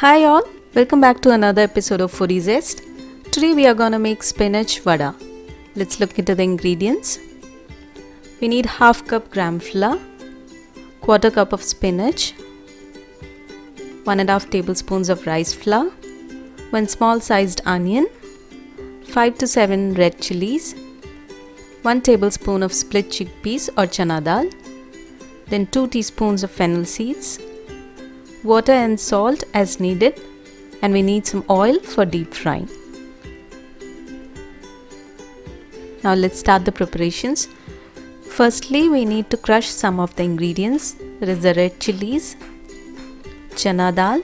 Hi all, welcome back to another episode of Foodie Zest. Today we are gonna make spinach vada. Let's look into the ingredients. We need half cup gram flour, quarter cup of spinach, 1.5 tablespoons of rice flour, 1 small sized onion, 5 to 7 red chilies, 1 tablespoon of split chickpeas or chana dal, then 2 teaspoons of fennel seeds, water and salt as needed, and we need some oil for deep frying. Now let's start the preparations. Firstly, we need to crush some of the ingredients, that is the red chilies, chana dal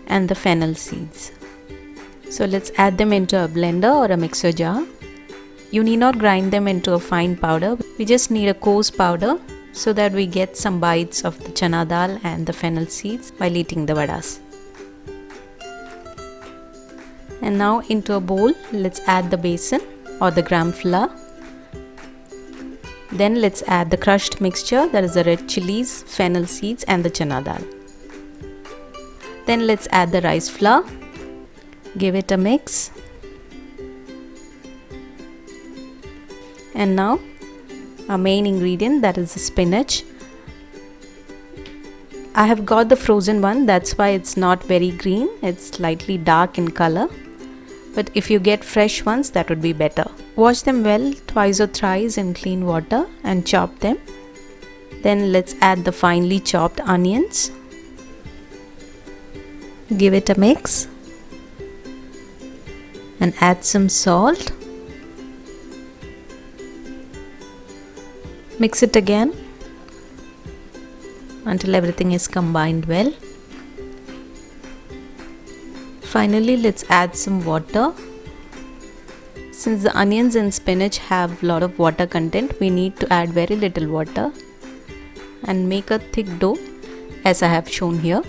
and the fennel seeds. So let's add them into a blender or a mixer jar. You need not grind them into a fine powder. We just need a coarse powder so that we get some bites of the chana dal and the fennel seeds while eating the vadas. And now into a bowl, let's add the besan or the gram flour. Then let's add the crushed mixture, that is the red chilies, fennel seeds and the chana dal. Then let's add the rice flour. Give it a mix. And now our main ingredient, that is the spinach. I have got the frozen one, that's why it's not very green, it's slightly dark in color. But if you get fresh ones, that would be better. Wash them well twice or thrice in clean water and chop them. Then let's add the finely chopped onions. Give it a mix and add some salt. Mix it again until everything is combined well. Finally, let's add some water. Since the onions and spinach have a lot of water content, we need to add very little water and make a thick dough as I have shown here.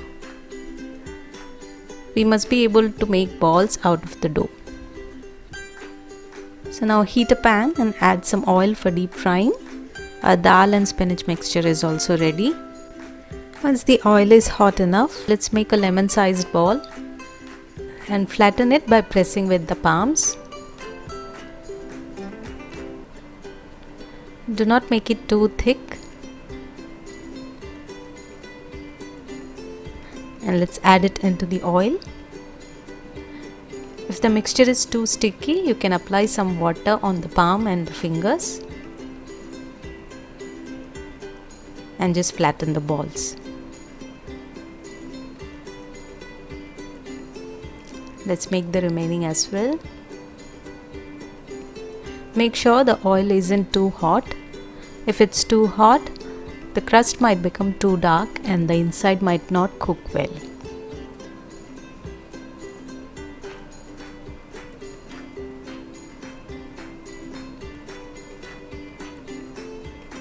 We must be able to make balls out of the dough. So now heat a pan and add some oil for deep frying. Our dal and spinach mixture is also ready. Once the oil is hot enough, let's make a lemon-sized ball and flatten it by pressing with the palms. Do not make it too thick. And let's add it into the oil. If the mixture is too sticky, you can apply some water on the palm and the fingers and just flatten the balls. Let's make the remaining as well. Make sure the oil isn't too hot. If it's too hot, the crust might become too dark and the inside might not cook well.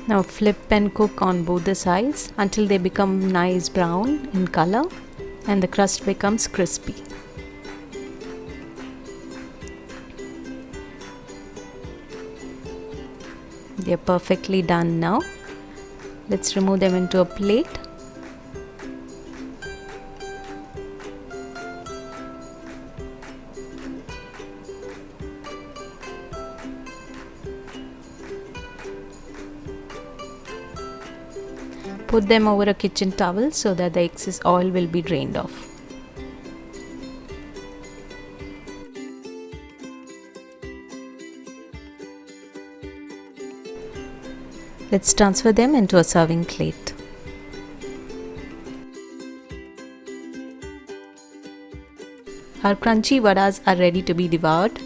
Now flip and cook on both the sides until they become nice brown in color and the crust becomes crispy. They are perfectly done now. Let's remove them into a plate. Put them over a kitchen towel so that the excess oil will be drained off. Let's transfer them into a serving plate. Our crunchy vadas are ready to be devoured.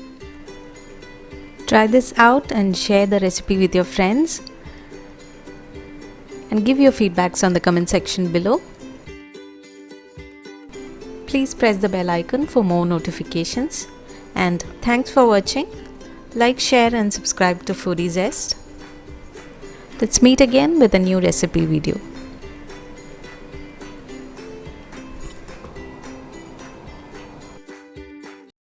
Try this out and share the recipe with your friends. And give your feedbacks on the comment section below. Please press the bell icon for more notifications. And thanks for watching. Like, share and subscribe to Foodie Zest. Let's meet again with a new recipe video.